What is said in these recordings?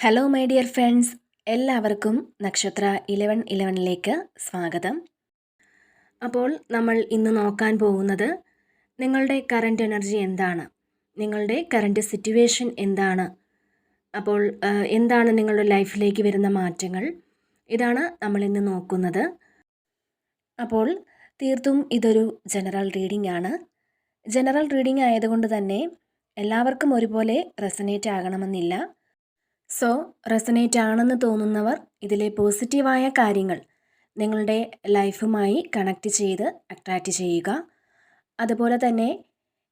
Hello my dear friends, എല്ലാവർക്കും നക്ഷത്ര 1111ലേക്ക് സ്വാഗതം. അപ്പോൾ നമ്മൾ ഇന്ന് നോക്കാൻ പോകുന്നത് നിങ്ങളുടെ കറൻറ്റ് എനർജി എന്താണ്, നിങ്ങളുടെ കറൻറ്റ് സിറ്റുവേഷൻ എന്താണ്, അപ്പോൾ എന്താണ് നിങ്ങളുടെ ലൈഫിലേക്ക് വരുന്ന മാറ്റങ്ങൾ, ഇതാണ് നമ്മൾ ഇന്ന് നോക്കുന്നത്. അപ്പോൾ തീർത്തും ഇതൊരു ജനറൽ റീഡിംഗ് ആണ്. ജനറൽ റീഡിംഗ് ആയതുകൊണ്ട് തന്നെ എല്ലാവർക്കും ഒരുപോലെ റെസനേറ്റ് ആകണമെന്നില്ല. സോ റെസനേറ്റ് ആണെന്ന് തോന്നുന്നവർ ഇതിലെ പോസിറ്റീവായ കാര്യങ്ങൾ നിങ്ങളുടെ ലൈഫുമായി കണക്റ്റ് ചെയ്ത് അട്രാക്റ്റ് ചെയ്യുക. അതുപോലെ തന്നെ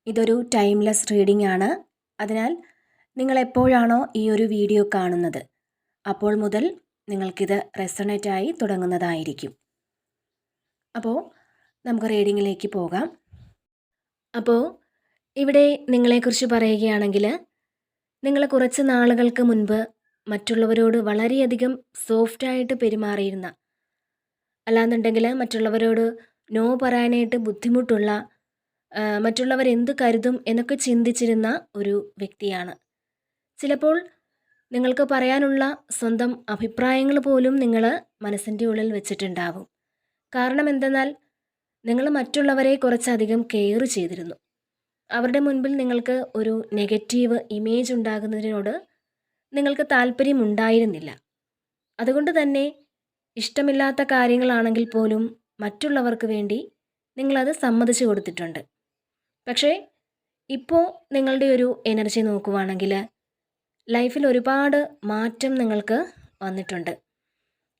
ഇതൊരു ടൈംലെസ് റീഡിംഗ് ആണ്. അതിനാൽ നിങ്ങൾ എപ്പോഴാണോ ഈ ഒരു വീഡിയോ കാണുന്നത് അപ്പോൾ മുതൽ നിങ്ങൾക്കിത് റെസണേറ്റായി തുടങ്ങുന്നതായിരിക്കും. അപ്പോൾ നമുക്ക് റീഡിങ്ങിലേക്ക് പോകാം. അപ്പോൾ ഇവിടെ നിങ്ങളെക്കുറിച്ച് പറയുകയാണെങ്കിൽ, നിങ്ങൾ കുറച്ച് നാളുകൾക്ക് മുൻപ് മറ്റുള്ളവരോട് വളരെയധികം സോഫ്റ്റായിട്ട് പെരുമാറിയിരുന്ന, അല്ലാന്നുണ്ടെങ്കിൽ മറ്റുള്ളവരോട് നോ പറയാനായിട്ട് ബുദ്ധിമുട്ടുള്ള, മറ്റുള്ളവരെന്ത് കരുതും എന്നൊക്കെ ചിന്തിച്ചിരുന്ന ഒരു വ്യക്തിയാണ്. ചിലപ്പോൾ നിങ്ങൾക്ക് പറയാനുള്ള സ്വന്തം അഭിപ്രായങ്ങൾ പോലും നിങ്ങൾ മനസ്സിൻ്റെ ഉള്ളിൽ വെച്ചിട്ടുണ്ടാവും. കാരണം എന്തെന്നാൽ നിങ്ങൾ മറ്റുള്ളവരെ കുറച്ചധികം കെയർ ചെയ്തിരുന്നു. അവരുടെ മുൻപിൽ നിങ്ങൾക്ക് ഒരു നെഗറ്റീവ് ഇമേജ് ഉണ്ടാകുന്നതിനോട് നിങ്ങൾക്ക് താല്പര്യമുണ്ടായിരുന്നില്ല. അതുകൊണ്ട് തന്നെ ഇഷ്ടമില്ലാത്ത കാര്യങ്ങളാണെങ്കിൽ പോലും മറ്റുള്ളവർക്ക് വേണ്ടി നിങ്ങളത് സമ്മതിച്ചു കൊടുത്തിട്ടുണ്ട്. പക്ഷേ ഇപ്പോൾ നിങ്ങളുടെ ഒരു എനർജി നോക്കുവാണെങ്കിൽ ലൈഫിൽ ഒരുപാട് മാറ്റം നിങ്ങൾക്ക് വന്നിട്ടുണ്ട്.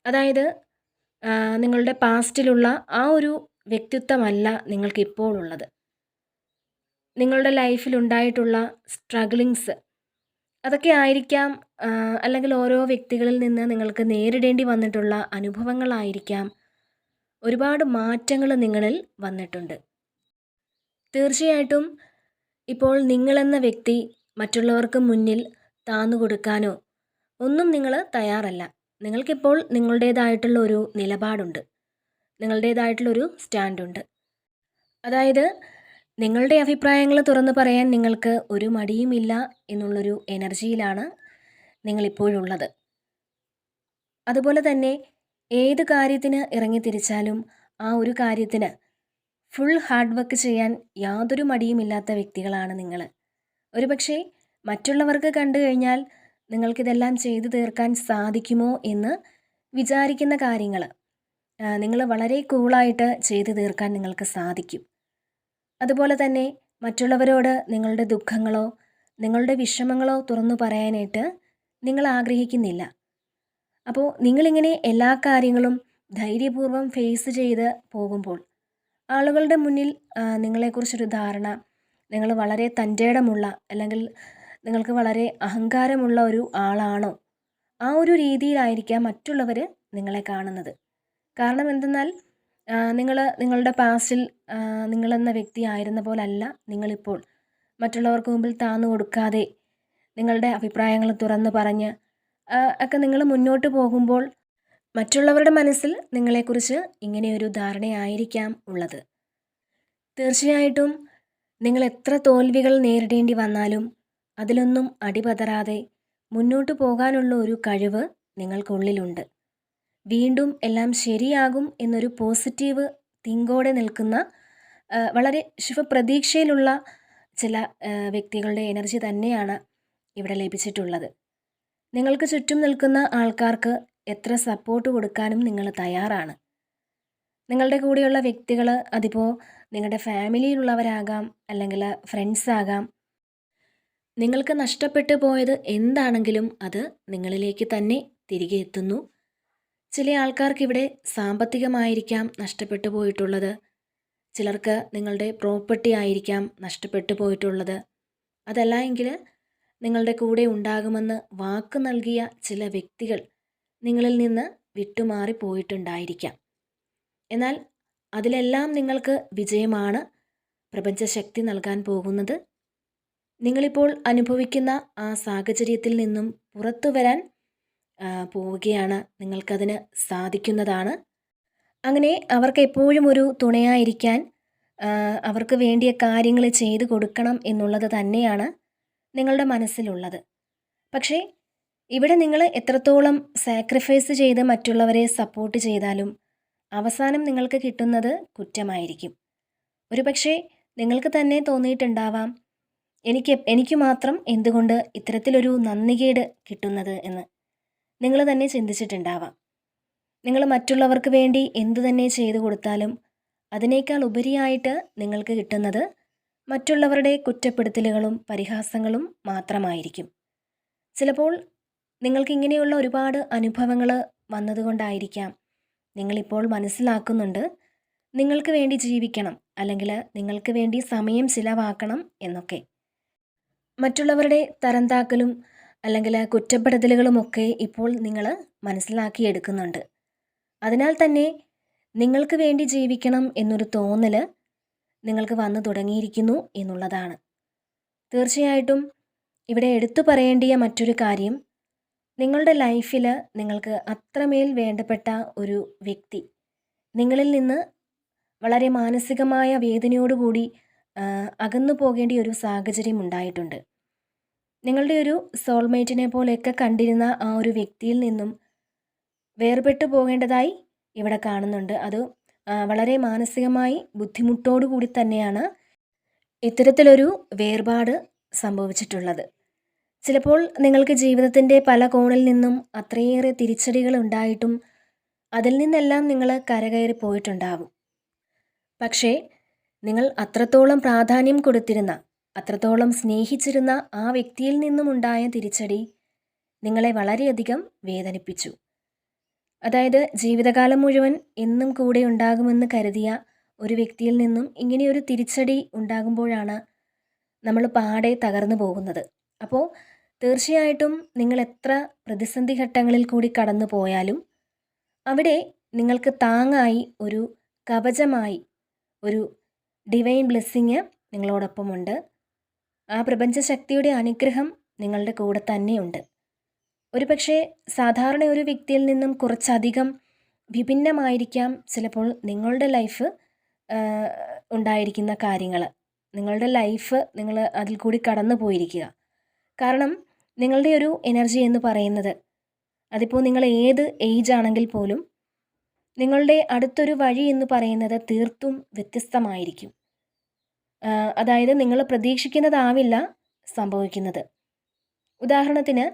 അതായത് നിങ്ങളുടെ പാസ്റ്റിലുള്ള ആ ഒരു വ്യക്തിത്വമല്ല നിങ്ങൾക്കിപ്പോൾ ഉള്ളത്. നിങ്ങളുടെ ലൈഫിലുണ്ടായിട്ടുള്ള സ്ട്രഗിളിങ്സ് അതൊക്കെ ആയിരിക്കാം, അല്ലെങ്കിൽ ഓരോ വ്യക്തികളിൽ നിന്ന് നിങ്ങൾക്ക് നേരിടേണ്ടി വന്നിട്ടുള്ള അനുഭവങ്ങളായിരിക്കാം. ഒരുപാട് മാറ്റങ്ങൾ നിങ്ങളിൽ വന്നിട്ടുണ്ട്. തീർച്ചയായിട്ടും ഇപ്പോൾ നിങ്ങളെന്ന വ്യക്തി മറ്റുള്ളവർക്ക് മുന്നിൽ താന്നു കൊടുക്കാനോ ഒന്നും നിങ്ങൾ തയ്യാറല്ല. നിങ്ങൾക്കിപ്പോൾ നിങ്ങളുടേതായിട്ടുള്ള ഒരു നിലപാടുണ്ട്, നിങ്ങളുടേതായിട്ടുള്ളൊരു സ്റ്റാൻഡുണ്ട്. അതായത് നിങ്ങളുടെ അഭിപ്രായങ്ങൾ തുറന്നു പറയാൻ നിങ്ങൾക്ക് ഒരു മടിയുമില്ല എന്നുള്ളൊരു എനർജിയിലാണ് നിങ്ങളിപ്പോഴുള്ളത്. അതുപോലെ തന്നെ ഏത് കാര്യത്തിന് ഇറങ്ങിത്തിരിച്ചാലും ആ ഒരു കാര്യത്തിന് ഫുൾ ഹാർഡ് വർക്ക് ചെയ്യാൻ യാതൊരു മടിയുമില്ലാത്ത വ്യക്തികളാണ് നിങ്ങൾ. ഒരുപക്ഷെ മറ്റുള്ളവർക്ക് കണ്ടു കഴിഞ്ഞാൽ നിങ്ങൾക്കിതെല്ലാം ചെയ്തു തീർക്കാൻ സാധിക്കുമോ എന്ന് വിചാരിക്കുന്ന കാര്യങ്ങൾ നിങ്ങൾ വളരെ കൂളായിട്ട് ചെയ്തു തീർക്കാൻ നിങ്ങൾക്ക് സാധിക്കും. അതുപോലെ തന്നെ മറ്റുള്ളവരോട് നിങ്ങളുടെ ദുഃഖങ്ങളോ നിങ്ങളുടെ വിഷമങ്ങളോ തുറന്നു പറയാനായിട്ട് നിങ്ങൾ ആഗ്രഹിക്കുന്നില്ല. അപ്പോൾ നിങ്ങളിങ്ങനെ എല്ലാ കാര്യങ്ങളും ധൈര്യപൂർവ്വം ഫേസ് ചെയ്ത് പോകുമ്പോൾ ആളുകളുടെ മുന്നിൽ നിങ്ങളെക്കുറിച്ചൊരു ധാരണ, നിങ്ങൾ വളരെ തൻ്റേടമുള്ള, അല്ലെങ്കിൽ നിങ്ങൾക്ക് വളരെ അഹങ്കാരമുള്ള ഒരു ആളാണോ, ആ ഒരു രീതിയിലായിരിക്കാം മറ്റുള്ളവർ നിങ്ങളെ കാണുന്നത്. കാരണം എന്തെന്നാൽ നിങ്ങളുടെ പാസ്റ്റിൽ നിങ്ങളെന്ന വ്യക്തി ആയിരുന്ന പോലല്ല നിങ്ങളിപ്പോൾ. മറ്റുള്ളവർക്ക് മുമ്പിൽ താന്നു കൊടുക്കാതെ നിങ്ങളുടെ അഭിപ്രായങ്ങൾ തുറന്ന് പറഞ്ഞ് ഒക്കെ നിങ്ങൾ മുന്നോട്ട് പോകുമ്പോൾ മറ്റുള്ളവരുടെ മനസ്സിൽ നിങ്ങളെക്കുറിച്ച് ഇങ്ങനെയൊരു ധാരണയായിരിക്കാം ഉള്ളത്. തീർച്ചയായിട്ടും നിങ്ങൾ എത്ര തോൽവികൾ നേരിടേണ്ടി വന്നാലും അതിലൊന്നും അടിപതറാതെ മുന്നോട്ട് പോകാനുള്ള ഒരു കഴിവ് നിങ്ങൾക്കുള്ളിലുണ്ട്. വീണ്ടും എല്ലാം ശരിയാകും എന്നൊരു പോസിറ്റീവ് തിങ്കോടെ നിൽക്കുന്ന, വളരെ ശുഭപ്രതീക്ഷയിലുള്ള ചില വ്യക്തികളുടെ എനർജി തന്നെയാണ് ഇവിടെ ലഭിച്ചിട്ടുള്ളത്. നിങ്ങൾക്ക് ചുറ്റും നിൽക്കുന്ന ആൾക്കാർക്ക് എത്ര സപ്പോർട്ട് കൊടുക്കാനും നിങ്ങൾ തയ്യാറാണ്. നിങ്ങളുടെ കൂടെയുള്ള വ്യക്തികൾ അതിപ്പോൾ നിങ്ങളുടെ ഫാമിലിയിലുള്ളവരാകാം, അല്ലെങ്കിൽ ഫ്രണ്ട്സ് ആകാം. നിങ്ങൾക്ക് നഷ്ടപ്പെട്ടു പോയത് എന്താണെങ്കിലും അത് നിങ്ങളിലേക്ക് തന്നെ തിരികെ എത്തുന്നു. ചില ആൾക്കാർക്ക് ഇവിടെ സാമ്പത്തികമായിരിക്കാം നഷ്ടപ്പെട്ടു പോയിട്ടുള്ളത്. ചിലർക്ക് നിങ്ങളുടെ പ്രോപ്പർട്ടി ആയിരിക്കാം നഷ്ടപ്പെട്ടു പോയിട്ടുള്ളത്. അതല്ല എങ്കിൽ നിങ്ങളുടെ കൂടെ ഉണ്ടാകുമെന്ന് വാക്ക് നൽകിയ ചില വ്യക്തികൾ നിങ്ങളിൽ നിന്ന് വിട്ടുമാറി പോയിട്ടുണ്ടായിരിക്കാം. എന്നാൽ അതിലെല്ലാം നിങ്ങൾക്ക് വിജയമാണ് പ്രപഞ്ചശക്തി നൽകാൻ പോകുന്നത്. നിങ്ങളിപ്പോൾ അനുഭവിക്കുന്ന ആ സാഹചര്യത്തിൽ നിന്നും പുറത്തു വരാൻ പോവുകയാണ്. നിങ്ങൾക്കതിന് സാധിക്കുന്നതാണ്. അങ്ങനെ അവർക്ക് എപ്പോഴും ഒരു തുണയായിരിക്കാൻ, അവർക്ക് വേണ്ടിയ കാര്യങ്ങൾ ചെയ്തു കൊടുക്കണം എന്നുള്ളത് തന്നെയാണ് നിങ്ങളുടെ മനസ്സിലുള്ളത്. പക്ഷേ ഇവിടെ നിങ്ങൾ എത്രത്തോളം സാക്രിഫൈസ് ചെയ്ത് മറ്റുള്ളവരെ സപ്പോർട്ട് ചെയ്താലും അവസാനം നിങ്ങൾക്ക് കിട്ടുന്നത് കുറ്റമായിരിക്കും. ഒരുപക്ഷേ നിങ്ങൾക്ക് തന്നെ തോന്നിയിട്ടുണ്ടാവാം, എനിക്ക് മാത്രം എന്തുകൊണ്ട് ഇത്തരത്തിലൊരു നന്ദികേട് കിട്ടുന്നത് എന്ന് നിങ്ങൾ തന്നെ ചിന്തിച്ചിട്ടുണ്ടാവാം. നിങ്ങൾ മറ്റുള്ളവർക്ക് വേണ്ടി എന്തു തന്നെ ചെയ്തു കൊടുത്താലും അതിനേക്കാൾ ഉപരിയായിട്ട് നിങ്ങൾക്ക് കിട്ടുന്നത് മറ്റുള്ളവരുടെ കുറ്റപ്പെടുത്തലുകളും പരിഹാസങ്ങളും മാത്രമായിരിക്കും. ചിലപ്പോൾ നിങ്ങൾക്കിങ്ങനെയുള്ള ഒരുപാട് അനുഭവങ്ങൾ വന്നതുകൊണ്ടായിരിക്കാം നിങ്ങളിപ്പോൾ മനസ്സിലാക്കുന്നുണ്ട് നിങ്ങൾക്ക് വേണ്ടി ജീവിക്കണം, അല്ലെങ്കിൽ നിങ്ങൾക്ക് വേണ്ടി സമയം ചിലവാക്കണം എന്നൊക്കെ. മറ്റുള്ളവരുടെ തരംതാക്കലും അല്ലെങ്കിൽ കുറ്റപ്പെടുത്തലുകളുമൊക്കെ ഇപ്പോൾ നിങ്ങൾ മനസ്സിലാക്കിയെടുക്കുന്നുണ്ട്. അതിനാൽ തന്നെ നിങ്ങൾക്ക് വേണ്ടി ജീവിക്കണം എന്നൊരു തോന്നൽ നിങ്ങൾക്ക് വന്നു തുടങ്ങിയിരിക്കുന്നു എന്നുള്ളതാണ്. തീർച്ചയായിട്ടും ഇവിടെ എടുത്തു പറയേണ്ടിയ മറ്റൊരു കാര്യം, നിങ്ങളുടെ ലൈഫിൽ നിങ്ങൾക്ക് അത്രമേൽ വേണ്ടപ്പെട്ട ഒരു വ്യക്തി നിങ്ങളിൽ നിന്ന് വളരെ മാനസികമായ വേദനയോടുകൂടി അകന്നു പോകേണ്ട ഒരു സാഹചര്യം ഉണ്ടായിട്ടുണ്ട്. നിങ്ങളുടെ ഒരു സോൾമേറ്റിനെ പോലെയൊക്കെ കണ്ടിരുന്ന ആ ഒരു വ്യക്തിയിൽ നിന്നും വേർപെട്ടു പോകേണ്ടതായി ഇവിടെ കാണുന്നുണ്ട്. അത് വളരെ മാനസികമായി ബുദ്ധിമുട്ടോടു കൂടി തന്നെയാണ് ഇത്തരത്തിലൊരു വേർപാട് സംഭവിച്ചിട്ടുള്ളത്. ചിലപ്പോൾ നിങ്ങൾക്ക് ജീവിതത്തിൻ്റെ പല കോണിൽ നിന്നും അത്രയേറെ തിരിച്ചടികൾ ഉണ്ടായിട്ടും അതിൽ നിന്നെല്ലാം നിങ്ങൾ കരകയറി പോയിട്ടുണ്ടാവും. പക്ഷേ നിങ്ങൾ അത്രത്തോളം പ്രാധാന്യം കൊടുത്തിരുന്ന, അത്രത്തോളം സ്നേഹിച്ചിരുന്ന ആ വ്യക്തിയിൽ നിന്നുമുണ്ടായ തിരിച്ചടി നിങ്ങളെ വളരെയധികം വേദനിപ്പിച്ചു. അതായത് ജീവിതകാലം മുഴുവൻ എന്നും കൂടെ ഉണ്ടാകുമെന്ന് കരുതിയ ഒരു വ്യക്തിയിൽ നിന്നും ഇങ്ങനെയൊരു തിരിച്ചടി ഉണ്ടാകുമ്പോഴാണ് നമ്മൾ പാടെ തകർന്നു പോകുന്നത്. അപ്പോൾ തീർച്ചയായിട്ടും നിങ്ങൾ എത്ര പ്രതിസന്ധി ഘട്ടങ്ങളിൽ കൂടി കടന്നു പോയാലും അവിടെ നിങ്ങൾക്ക് താങ്ങായി ഒരു കവചമായി ഒരു ഡിവൈൻ ബ്ലെസ്സിങ് നിങ്ങളോടൊപ്പമുണ്ട്. ആ പ്രപഞ്ചശക്തിയുടെ അനുഗ്രഹം നിങ്ങളുടെ കൂടെ തന്നെയുണ്ട്. ഒരുപക്ഷെ സാധാരണ ഒരു വ്യക്തിയിൽ നിന്നും കുറച്ചധികം വിഭിന്നമായിരിക്കാം ചിലപ്പോൾ നിങ്ങളുടെ ലൈഫ് ഉണ്ടായിരിക്കുന്ന കാര്യങ്ങൾ. നിങ്ങളുടെ ലൈഫ് നിങ്ങൾ അതിൽ കൂടി കടന്നു പോയിരിക്കുക. കാരണം നിങ്ങളുടെ ഒരു എനർജി എന്ന് പറയുന്നത്, അതിപ്പോൾ നിങ്ങൾ ഏത് ഏജ് ആണെങ്കിൽ പോലും നിങ്ങളുടെ അടുത്തൊരു വഴി എന്ന് പറയുന്നത് തീർത്തും വ്യത്യസ്തമായിരിക്കും. അതായത് നിങ്ങൾ പ്രതീക്ഷിക്കുന്നതാവില്ല സംഭവിക്കുന്നത്. ഉദാഹരണത്തിന്,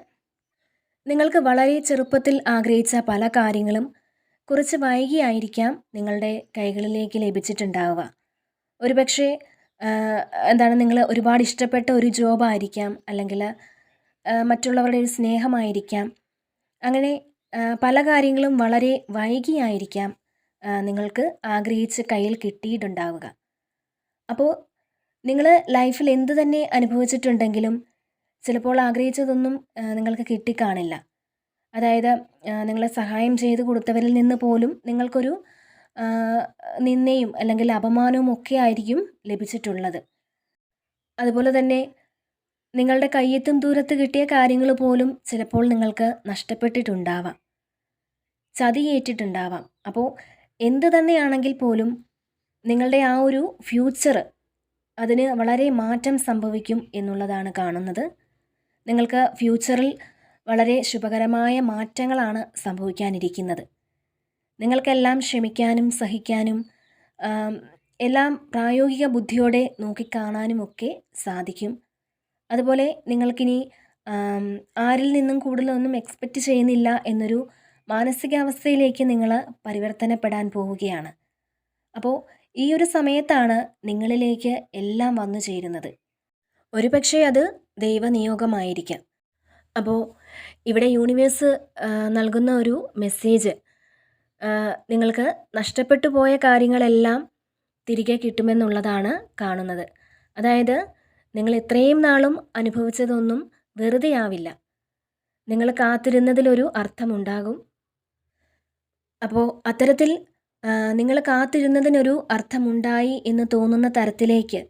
നിങ്ങൾക്ക് വളരെ ചെറുപ്പത്തിൽ ആഗ്രഹിച്ച പല കാര്യങ്ങളും കുറച്ച് വൈകിയായിരിക്കാം നിങ്ങളുടെ കൈകളിലേക്ക് ലഭിച്ചിട്ടുണ്ടാവുക. ഒരുപക്ഷെ നിങ്ങൾ ഒരുപാട് ഇഷ്ടപ്പെട്ട ഒരു ജോബായിരിക്കാം, അല്ലെങ്കിൽ മറ്റുള്ളവരുടെ ഒരു സ്നേഹമായിരിക്കാം. അങ്ങനെ പല കാര്യങ്ങളും വളരെ വൈകിയായിരിക്കാം നിങ്ങൾക്ക് ആഗ്രഹിച്ച് കയ്യിൽ കിട്ടിയിട്ടുണ്ടാവുക. അപ്പോൾ നിങ്ങൾ ലൈഫിൽ എന്തു തന്നെ അനുഭവിച്ചിട്ടുണ്ടെങ്കിലും ചിലപ്പോൾ ആഗ്രഹിച്ചതൊന്നും നിങ്ങൾക്ക് കിട്ടിക്കാണില്ല. അതായത് നിങ്ങളെ സഹായം ചെയ്തു കൊടുത്തവരിൽ നിന്ന് പോലും നിങ്ങൾക്കൊരു നിന്ദയും അല്ലെങ്കിൽ അപമാനവും ഒക്കെ ആയിരിക്കും ലഭിച്ചിട്ടുള്ളത്. അതുപോലെ തന്നെ നിങ്ങളുടെ കയ്യെത്തും ദൂരത്ത് കിട്ടിയ കാര്യങ്ങൾ പോലും ചിലപ്പോൾ നിങ്ങൾക്ക് നഷ്ടപ്പെട്ടിട്ടുണ്ടാവാം, ചതിയേറ്റിട്ടുണ്ടാവാം. അപ്പോൾ എന്ത് തന്നെയാണെങ്കിൽ പോലും നിങ്ങളുടെ ആ ഒരു ഫ്യൂച്ചർ അതിന് വളരെ മാറ്റം സംഭവിക്കും എന്നുള്ളതാണ് കാണുന്നത്. നിങ്ങൾക്ക് ഫ്യൂച്ചറിൽ വളരെ ശുഭകരമായ മാറ്റങ്ങളാണ് സംഭവിക്കാനിരിക്കുന്നത്. നിങ്ങൾക്കെല്ലാം ക്ഷമിക്കാനും സഹിക്കാനും എല്ലാം പ്രായോഗിക ബുദ്ധിയോടെ നോക്കിക്കാണാനുമൊക്കെ സാധിക്കും. അതുപോലെ നിങ്ങൾക്കിനി ആരിൽ നിന്നും കൂടുതലൊന്നും എക്സ്പെക്റ്റ് ചെയ്യുന്നില്ല എന്നൊരു മാനസികാവസ്ഥയിലേക്ക് നിങ്ങൾ പരിവർത്തനപ്പെടാൻ പോവുകയാണ്. അപ്പോൾ ഈ ഒരു സമയത്താണ് നിങ്ങളിലേക്ക് എല്ലാം വന്നു ചേരുന്നത്. ഒരുപക്ഷെ അത് ദൈവനിയോഗമായിരിക്കാം. അപ്പോൾ ഇവിടെ യൂണിവേഴ്സ് നൽകുന്ന ഒരു മെസ്സേജ്, നിങ്ങൾക്ക് നഷ്ടപ്പെട്ടു പോയ കാര്യങ്ങളെല്ലാം തിരികെ കിട്ടുമെന്നുള്ളതാണ് കാണുന്നത്. അതായത് നിങ്ങൾ ഇത്രയും നാളും അനുഭവിച്ചതൊന്നും വെറുതെ ആവില്ല. നിങ്ങൾ കാത്തിരുന്നതിലൊരു അർത്ഥമുണ്ടാകും. അപ്പോൾ അത്തരത്തിൽ നിങ്ങൾ കാത്തിരുന്നതിനൊരു അർത്ഥമുണ്ടായി എന്ന് തോന്നുന്ന തരത്തിലേക്ക്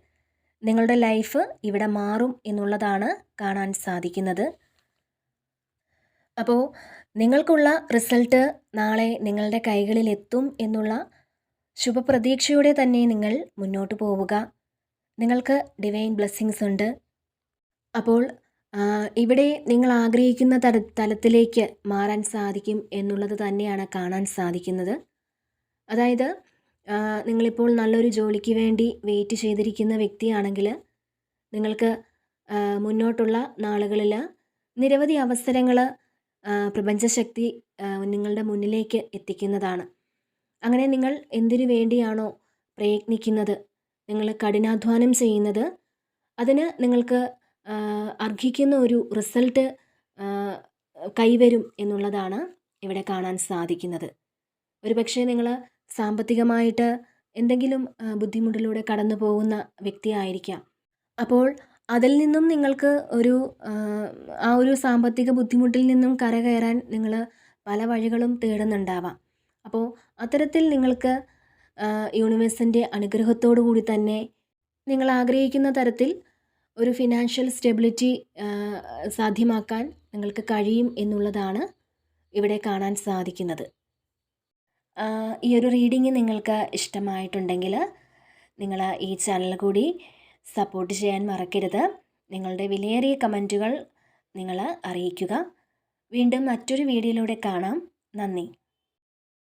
നിങ്ങളുടെ ലൈഫ് ഇവിടെ മാറും എന്നുള്ളതാണ് കാണാൻ സാധിക്കുന്നത്. അപ്പോൾ നിങ്ങൾക്കുള്ള റിസൾട്ട് നാളെ നിങ്ങളുടെ കൈകളിൽ എത്തും എന്നുള്ള ശുഭപ്രതീക്ഷയോടെ തന്നെ നിങ്ങൾ മുന്നോട്ട് പോവുക. നിങ്ങൾക്ക് ഡിവൈൻ ബ്ലെസ്സിങ്സ് ഉണ്ട്. അപ്പോൾ ഇവിടെ നിങ്ങൾ ആഗ്രഹിക്കുന്ന തലത്തിലേക്ക് മാറാൻ സാധിക്കും എന്നുള്ളത് തന്നെയാണ് കാണാൻ സാധിക്കുന്നത്. അതായത് നിങ്ങളിപ്പോൾ നല്ലൊരു ജോലിക്ക് വേണ്ടി വെയിറ്റ് ചെയ്തിരിക്കുന്ന വ്യക്തിയാണെങ്കിൽ നിങ്ങൾക്ക് മുന്നോട്ടുള്ള നാളുകളിൽ നിരവധി അവസരങ്ങൾ പ്രപഞ്ചശക്തി നിങ്ങളുടെ മുന്നിലേക്ക് എത്തിക്കുന്നതാണ്. അങ്ങനെ നിങ്ങൾ എന്തിനു വേണ്ടിയാണോ പ്രയത്നിക്കുന്നത്, നിങ്ങൾ കഠിനാധ്വാനം ചെയ്യുന്നത്, അതിന് നിങ്ങൾക്ക് അർഹിക്കുന്ന ഒരു റിസൾട്ട് കൈവരും എന്നുള്ളതാണ് ഇവിടെ കാണാൻ സാധിക്കുന്നത്. ഒരുപക്ഷെ നിങ്ങൾ സാമ്പത്തികമായിട്ട് എന്തെങ്കിലും ബുദ്ധിമുട്ടിലൂടെ കടന്നു പോകുന്ന വ്യക്തിയായിരിക്കാം. അപ്പോൾ അതിൽ നിന്നും നിങ്ങൾക്ക് ആ ഒരു സാമ്പത്തിക ബുദ്ധിമുട്ടിൽ നിന്നും കരകയറാൻ നിങ്ങൾ പല വഴികളും തേടുന്നുണ്ടാവാം. അപ്പോൾ അത്തരത്തിൽ നിങ്ങൾക്ക് യൂണിവേഴ്സിൻ്റെ അനുഗ്രഹത്തോടു കൂടി തന്നെ നിങ്ങൾ ആഗ്രഹിക്കുന്ന തരത്തിൽ ഒരു ഫിനാൻഷ്യൽ സ്റ്റെബിലിറ്റി സാധ്യമാക്കാൻ നിങ്ങൾക്ക് കഴിയും എന്നുള്ളതാണ് ഇവിടെ കാണാൻ സാധിക്കുന്നത്. ഈ ഒരു റീഡിങ് നിങ്ങൾക്ക് ഇഷ്ടമായിട്ടുണ്ടെങ്കിൽ നിങ്ങൾ ഈ ചാനൽ കൂടി സപ്പോർട്ട് ചെയ്യാൻ മറക്കരുത്. നിങ്ങളുടെ വിലയേറിയ കമൻറ്റുകൾ നിങ്ങൾ അറിയിക്കുക. വീണ്ടും മറ്റൊരു വീഡിയോയിലൂടെ കാണാം. നന്ദി.